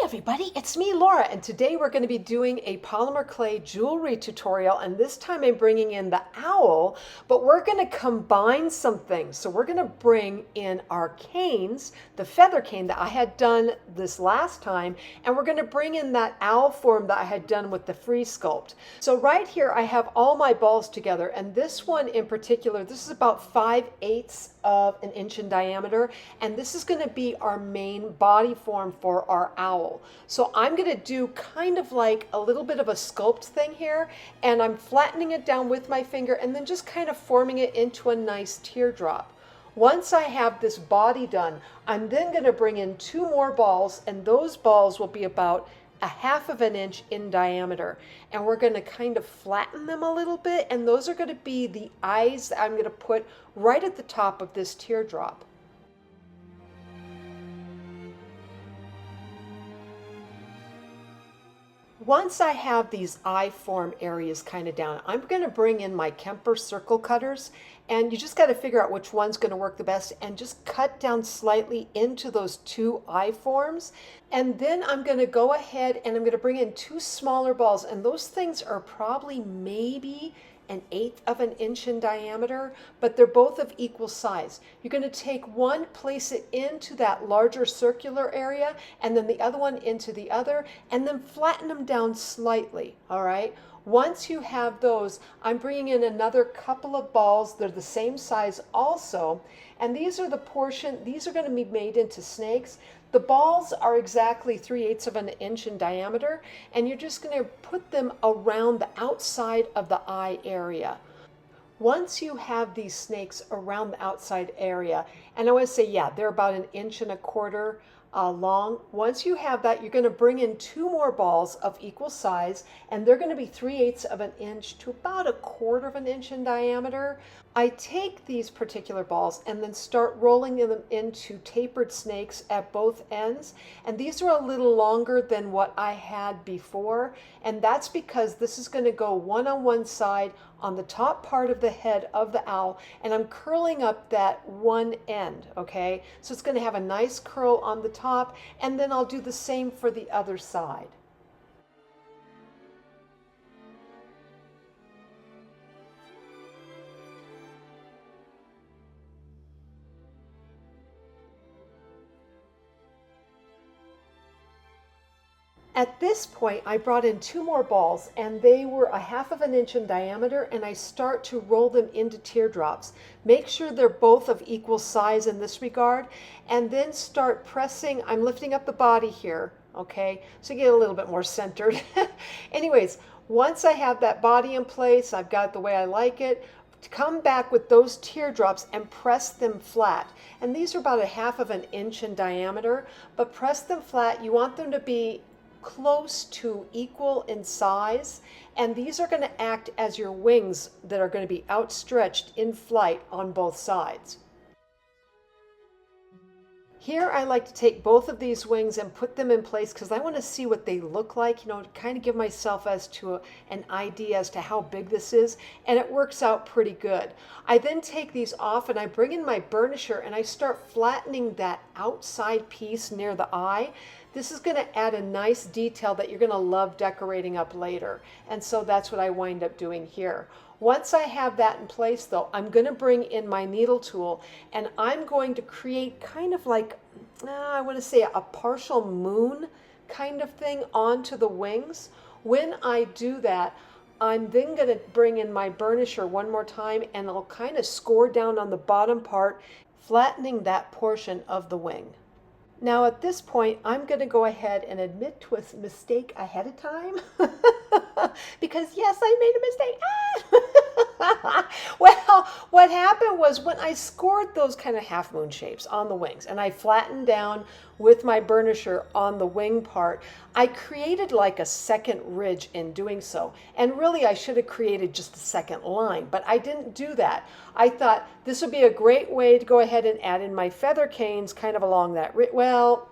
everybody, it's me, Laura, and today we're going to be doing a polymer clay jewelry tutorial, and this time I'm bringing in the owl, but we're going to combine some things. So we're going to bring in our canes, the feather cane that I had done this last time, and we're going to bring in that owl form that I had done with the free sculpt. So right here I have all my balls together, and this one in particular, this is about 5/8 of an inch in diameter, and this is going to be our main body form for our owl. So I'm going to do kind of like a little bit of a sculpt thing here, and I'm flattening it down with my finger and then just kind of forming it into a nice teardrop. Once I have this body done, I'm then going to bring in 2 more balls, and those balls will be about 1/2 of an inch in diameter, and we're going to kind of flatten them a little bit, and those are going to be the eyes that I'm going to put right at the top of this teardrop. Once I have these eye form areas kind of down, I'm going to bring in my Kemper circle cutters, and you just got to figure out which one's going to work the best and just cut down slightly into those 2 eye forms. And then I'm going to go ahead and I'm going to bring in 2 smaller balls, and those things are probably maybe 1/8 of an inch in diameter, but they're both of equal size. You're going to take one, place it into that larger circular area, and then the other one into the other, and then flatten them down slightly, all right? Once you have those, I'm bringing in another couple of balls. They're the same size also, and these are these are going to be made into snakes. The balls are exactly 3/8 of an inch in diameter, and you're just going to put them around the outside of the eye area. Once you have these snakes around the outside area, and I want to say, yeah, they're about 1.25 inches long. Once you have that, you're going to bring in 2 more balls of equal size, and they're going to be 3/8 of an inch to about 1/4 of an inch in diameter. I take these particular balls and then start rolling them into tapered snakes at both ends, and these are a little longer than what I had before, and that's because this is going to go one on one side on the top part of the head of the owl, and I'm curling up that one end, okay? So it's going to have a nice curl on the top, and then I'll do the same for the other side. At this point, I brought in 2 more balls, and they were 1/2 of an inch in diameter, and I start to roll them into teardrops. Make sure they're both of equal size in this regard, and then start pressing. I'm lifting up the body here, okay, so you get a little bit more centered. Anyways, once I have that body in place, I've got it the way I like it, come back with those teardrops and press them flat. And these are about 1/2 of an inch in diameter, but press them flat. You want them to be close to equal in size, and these are going to act as your wings that are going to be outstretched in flight on both sides. Here I like to take both of these wings and put them in place because I want to see what they look like, you know, to kind of give myself an idea as to how big this is, and it works out pretty good. I then take these off and I bring in my burnisher and I start flattening that outside piece near the eye. This is going to add a nice detail that you're going to love decorating up later, and so that's what I wind up doing here. Once I have that in place though, I'm going to bring in my needle tool, and I'm going to create kind of like, I want to say a partial moon kind of thing onto the wings. When I do that, I'm then going to bring in my burnisher one more time, and I'll kind of score down on the bottom part, flattening that portion of the wing. Now at this point, I'm going to go ahead and admit to a mistake ahead of time because yes, I made a mistake. Well, what happened was when I scored those kind of half moon shapes on the wings and I flattened down with my burnisher on the wing part, I created like a second ridge in doing so. And really I should have created just a second line, but I didn't do that. I thought this would be a great way to go ahead and add in my feather canes kind of along that ridge. Well,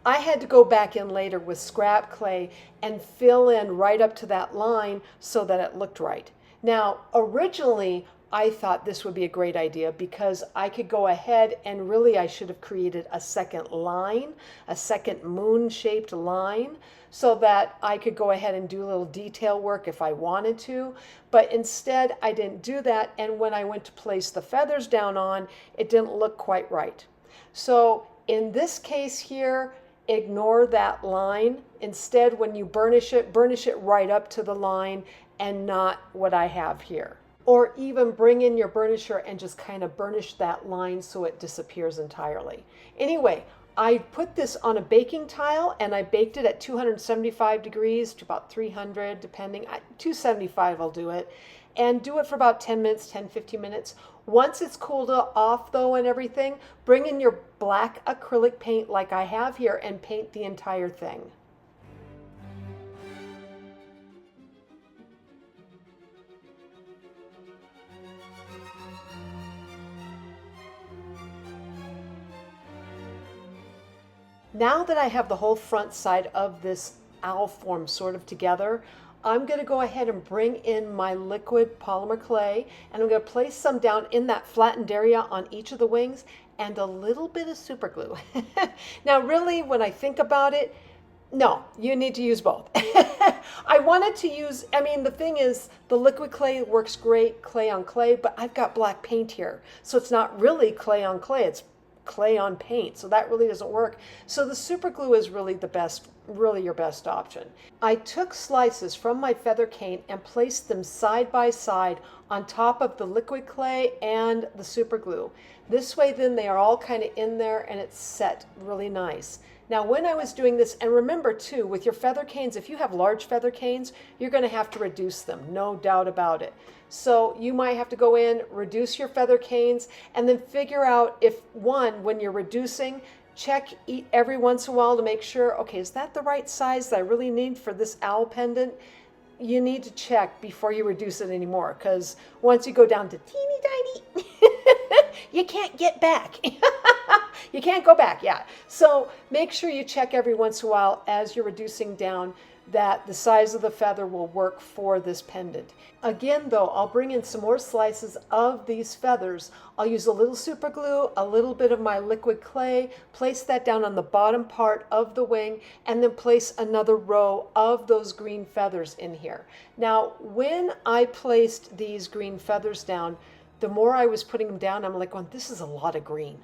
I had to go back in later with scrap clay and fill in right up to that line so that it looked right. Now, originally, I thought this would be a great idea because I could go ahead and really I should have created a second line, a second moon-shaped line, so that I could go ahead and do a little detail work if I wanted to. But instead, I didn't do that, and when I went to place the feathers down on, it didn't look quite right. So in this case here, ignore that line. Instead, when you burnish it right up to the line and not what I have here. Or even bring in your burnisher and just kind of burnish that line so it disappears entirely. Anyway, I put this on a baking tile and I baked it at 275 degrees to about 300, depending. 275 I'll do it. And do it for about 10 minutes, 10, 15 minutes. Once it's cooled off though and everything, bring in your black acrylic paint like I have here and paint the entire thing. Now that I have the whole front side of this owl form sort of together, I'm going to go ahead and bring in my liquid polymer clay, and I'm going to place some down in that flattened area on each of the wings and a little bit of super glue. Now really, when I think about it, no, you need to use both. I wanted to use, I mean, the thing is, the liquid clay works great, clay on clay, but I've got black paint here. So it's not really clay on clay, it's clay on paint, so that really doesn't work. So the super glue is really the best, really your best option. I took slices from my feather cane and placed them side by side on top of the liquid clay and the super glue. This way then they are all kind of in there and it's set really nice. Now when I was doing this, and remember too, with your feather canes, if you have large feather canes, you're going to have to reduce them, no doubt about it. So you might have to go in, reduce your feather canes, and then figure out if, one, when you're reducing, check every once in a while to make sure, okay, is that the right size that I really need for this owl pendant? You need to check before you reduce it anymore, because once you go down to teeny tiny, you can't get back. You can't go back, yeah. So make sure you check every once in a while as you're reducing down that the size of the feather will work for this pendant. Again though, I'll bring in some more slices of these feathers. I'll use a little super glue, a little bit of my liquid clay, place that down on the bottom part of the wing, and then place another row of those green feathers in here. Now, when I placed these green feathers down, the more I was putting them down, I'm like, well, this is a lot of green.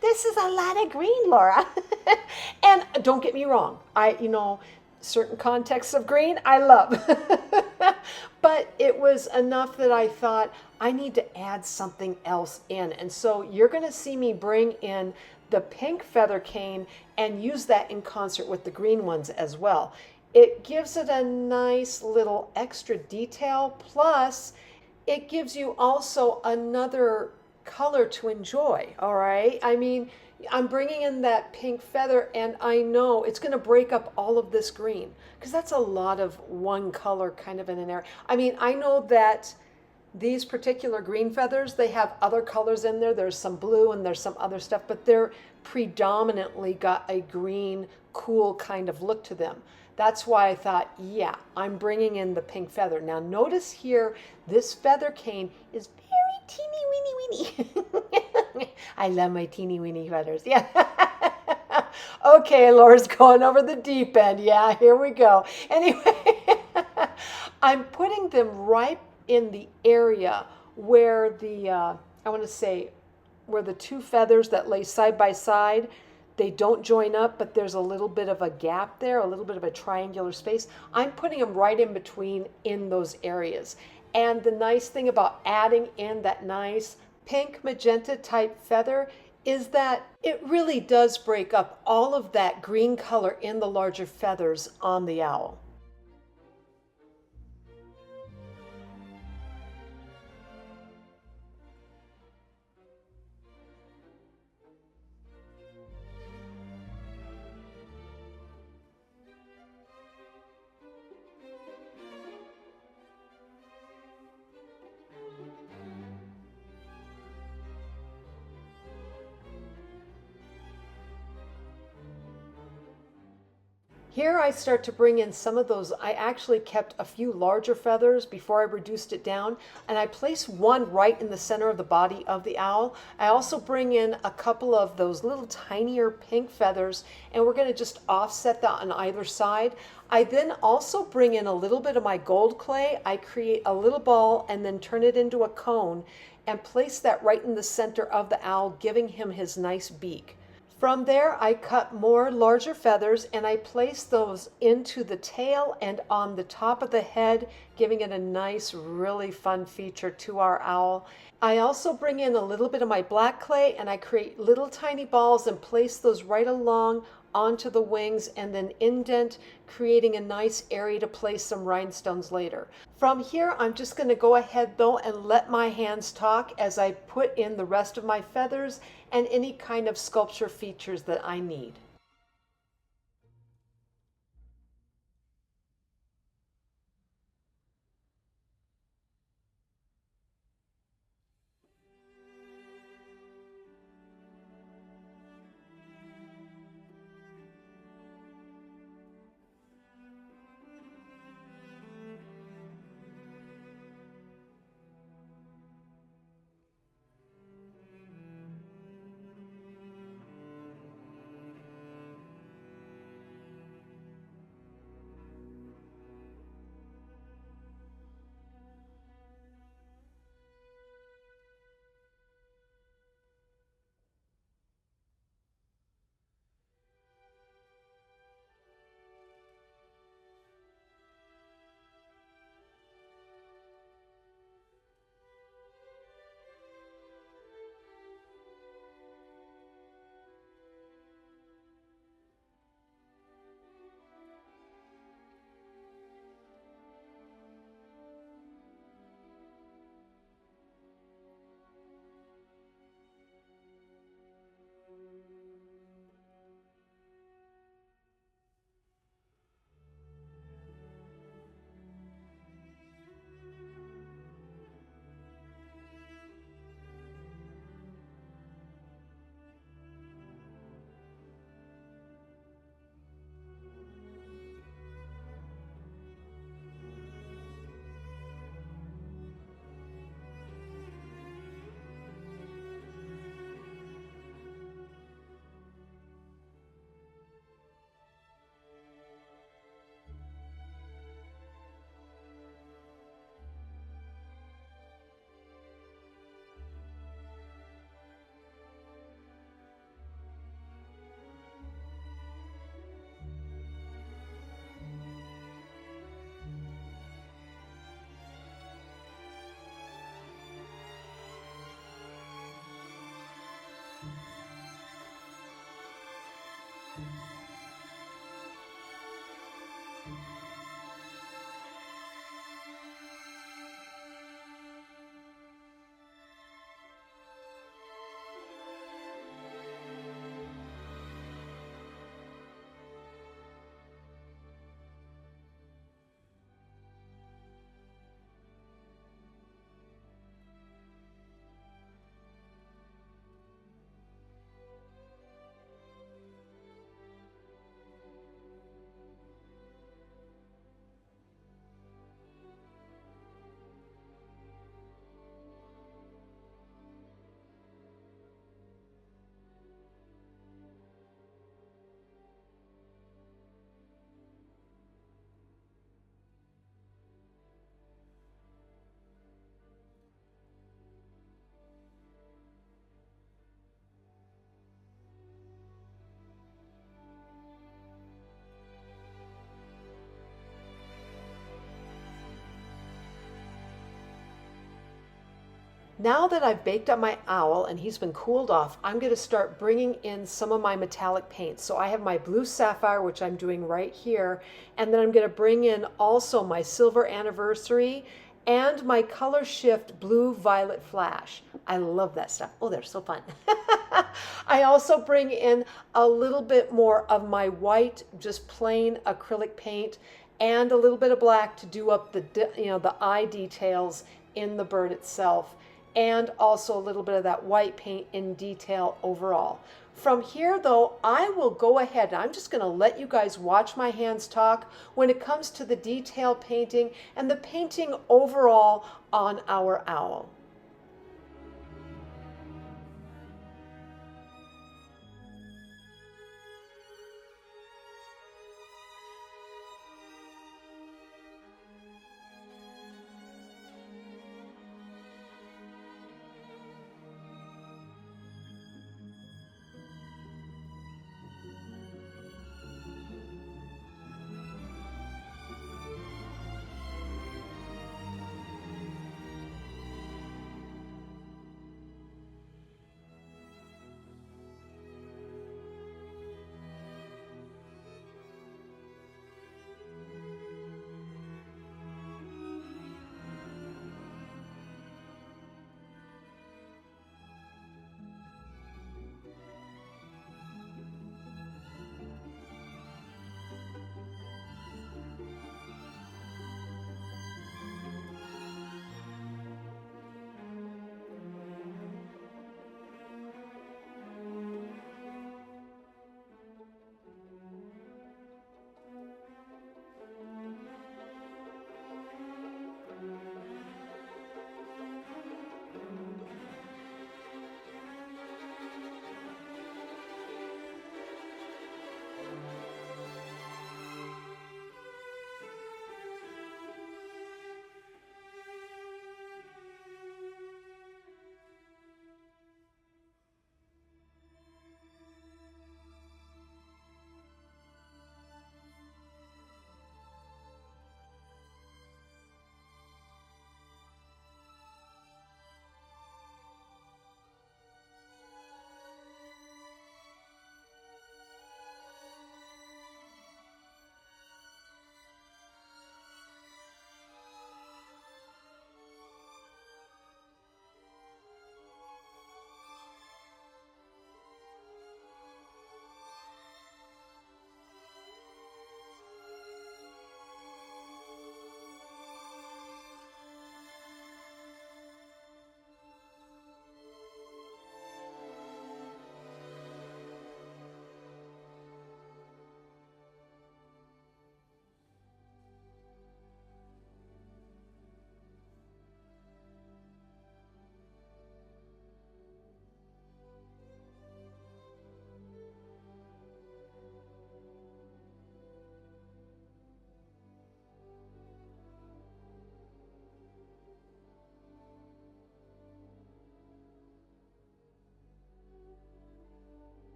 This is a lot of green, Laura. And don't get me wrong, certain contexts of green I love. But it was enough that I thought I need to add something else in. And so you're going to see me bring in the pink feather cane and use that in concert with the green ones as well. It gives it a nice little extra detail, plus it gives you also another color to enjoy, all right? I mean, I'm bringing in that pink feather and I know it's going to break up all of this green because that's a lot of one color kind of in an area. I mean, I know that these particular green feathers, they have other colors in there. There's some blue and there's some other stuff, but they're predominantly got a green, cool kind of look to them. That's why I thought, yeah, I'm bringing in the pink feather. Now notice here, this feather cane is very teeny weeny. I love my teeny weeny feathers. Yeah. Okay, Laura's going over the deep end. Yeah, here we go. Anyway, I'm putting them right in the area where the, I want to say, where the two feathers that lay side by side, they don't join up, but there's a little bit of a gap there, a little bit of a triangular space. I'm putting them right in between in those areas. And the nice thing about adding in that nice pink magenta type feather is that it really does break up all of that green color in the larger feathers on the owl. Here I start to bring in some of those. I actually kept a few larger feathers before I reduced it down, and I place one right in the center of the body of the owl. I also bring in a couple of those little tinier pink feathers, and we're going to just offset that on either side. I then also bring in a little bit of my gold clay. I create a little ball and then turn it into a cone and place that right in the center of the owl, giving him his nice beak. From there, I cut more larger feathers and I place those into the tail and on the top of the head, giving it a nice, really fun feature to our owl. I also bring in a little bit of my black clay and I create little tiny balls and place those right along onto the wings and then indent, creating a nice area to place some rhinestones later. From here, I'm just going to go ahead though and let my hands talk as I put in the rest of my feathers and any kind of sculpture features that I need. Now that I've baked up my owl and he's been cooled off, I'm going to start bringing in some of my metallic paints. So I have my blue sapphire, which I'm doing right here, and then I'm going to bring in also my silver anniversary and my Colorshift blue violet flash. I love that stuff. Oh, they're so fun. I also bring in a little bit more of my white, just plain acrylic paint, and a little bit of black to do up the the eye details in the bird itself, and also a little bit of that white paint in detail overall. From here though, I will go ahead and I'm just going to let you guys watch my hands talk when it comes to the detail painting and the painting overall on our owl.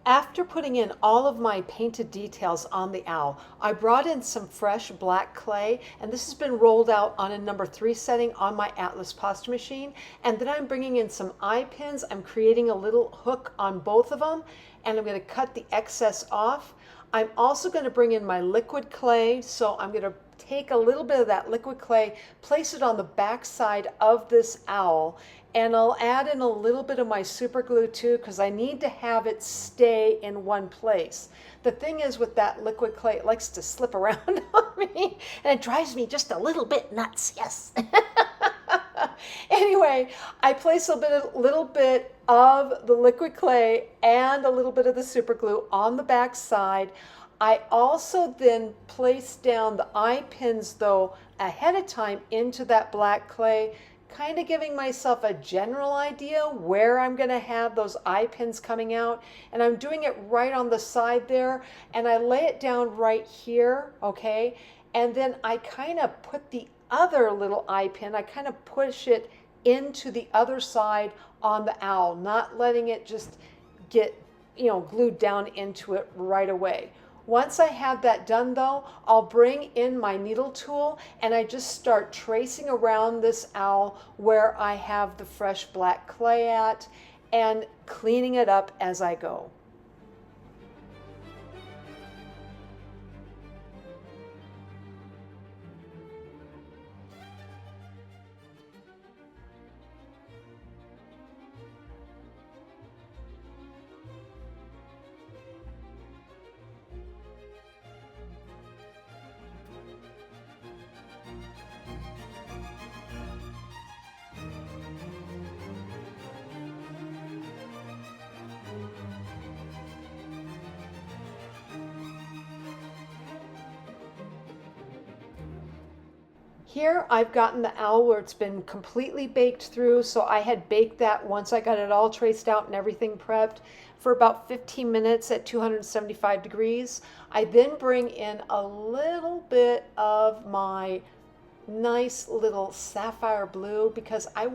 After putting in all of my painted details on the owl, I brought in some fresh black clay, and this has been rolled out on a number 3 setting on my Atlas pasta machine. And then I'm bringing in some eye pins. I'm creating a little hook on both of them, and I'm going to cut the excess off. I'm also going to bring in my liquid clay, so I'm going to take a little bit of that liquid clay, place it on the back side of this owl, and I'll add in a little bit of my super glue too, because I need to have it stay in one place. The thing is with that liquid clay, it likes to slip around on me, and it drives me just a little bit nuts, yes. Anyway, I place a little bit of the liquid clay and a little bit of the super glue on the back side. I also then place down the eye pins though ahead of time into that black clay, kind of giving myself a general idea where I'm going to have those eye pins coming out. And I'm doing it right on the side there, and I lay it down right here, okay? And then I kind of put the other little eye pin, I kind of push it into the other side on the owl, not letting it just get, glued down into it right away. Once I have that done though, I'll bring in my needle tool and I just start tracing around this owl where I have the fresh black clay at and cleaning it up as I go. Here I've gotten the owl where it's been completely baked through, so I had baked that once I got it all traced out and everything prepped for about 15 minutes at 275 degrees. I then bring in a little bit of my nice little sapphire blue because I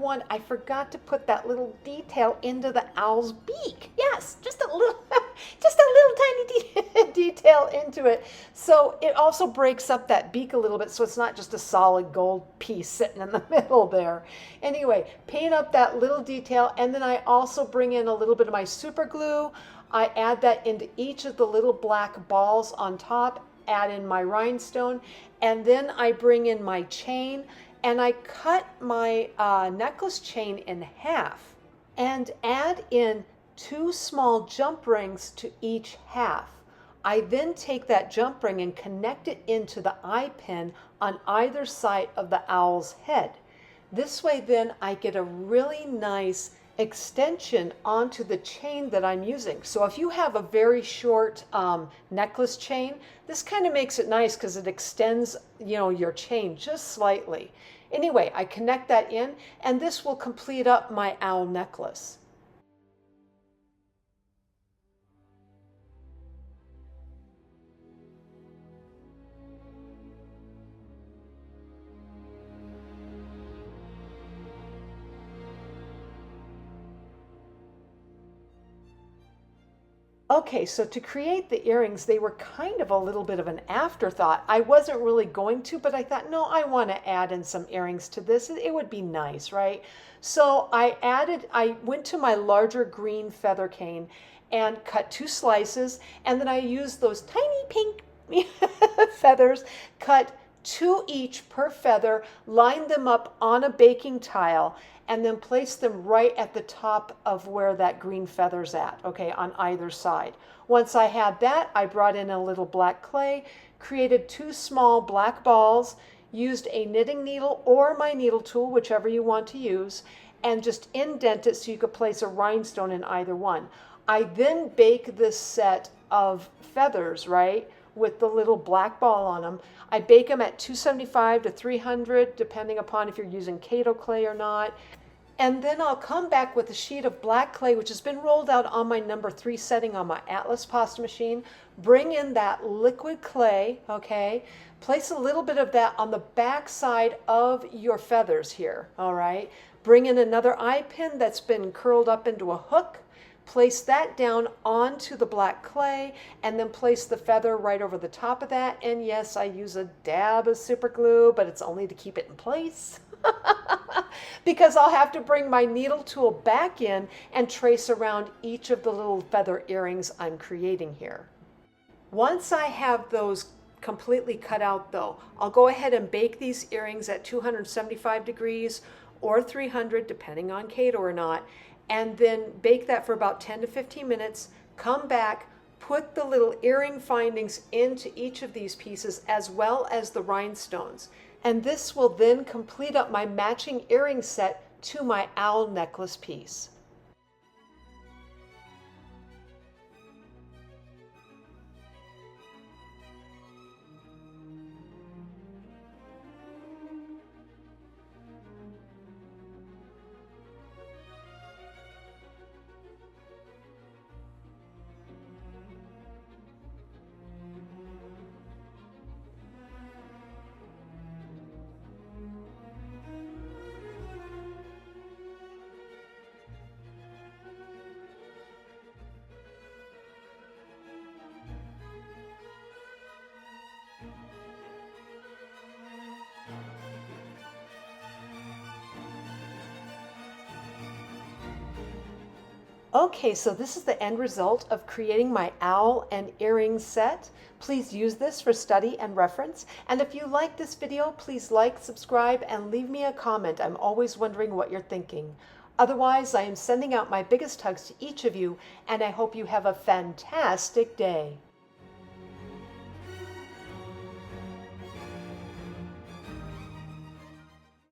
forgot to put that little detail into the owl's beak. Yes, just a little just a little tiny detail into it. So it also breaks up that beak a little bit so it's not just a solid gold piece sitting in the middle there. Anyway, paint up that little detail, and then I also bring in a little bit of my super glue. I add that into each of the little black balls on top, add in my rhinestone, and then I bring in my chain and I cut my necklace chain in half and add in 2 small jump rings to each half. I then take that jump ring and connect it into the eye pin on either side of the owl's head. This way then I get a really nice extension onto the chain that I'm using. So if you have a very short necklace chain, this kind of makes it nice because it extends, your chain just slightly. Anyway, I connect that in, and this will complete up my owl necklace. Okay, so to create the earrings, they were kind of a little bit of an afterthought. I wasn't really going to, but I thought, no, I want to add in some earrings to this. It would be nice, right? So I went to my larger green feather cane and cut 2 slices, and then I used those tiny pink feathers, cut 2 each per feather, lined them up on a baking tile, and then place them right at the top of where that green feather's at, okay, on either side. Once I had that, I brought in a little black clay, created 2 small black balls, used a knitting needle or my needle tool, whichever you want to use, and just indent it so you could place a rhinestone in either one. I then bake this set of feathers, right, with the little black ball on them. I bake them at 275 to 300, depending upon if you're using Kato clay or not. And then I'll come back with a sheet of black clay, which has been rolled out on my number 3 setting on my Atlas pasta machine. Bring in that liquid clay, okay? Place a little bit of that on the back side of your feathers here, all right? Bring in another eye pin that's been curled up into a hook. Place that down onto the black clay, and then place the feather right over the top of that. And yes, I use a dab of super glue, but it's only to keep it in place. Because I'll have to bring my needle tool back in and trace around each of the little feather earrings I'm creating here. Once I have those completely cut out though, I'll go ahead and bake these earrings at 275 degrees or 300, depending on Kato or not, and then bake that for about 10 to 15 minutes, come back, put the little earring findings into each of these pieces as well as the rhinestones. And this will then complete up my matching earring set to my owl necklace piece. Okay, so this is the end result of creating my owl and earring set. Please use this for study and reference. And if you like this video, please like, subscribe, and leave me a comment. I'm always wondering what you're thinking. Otherwise, I am sending out my biggest hugs to each of you, and I hope you have a fantastic day.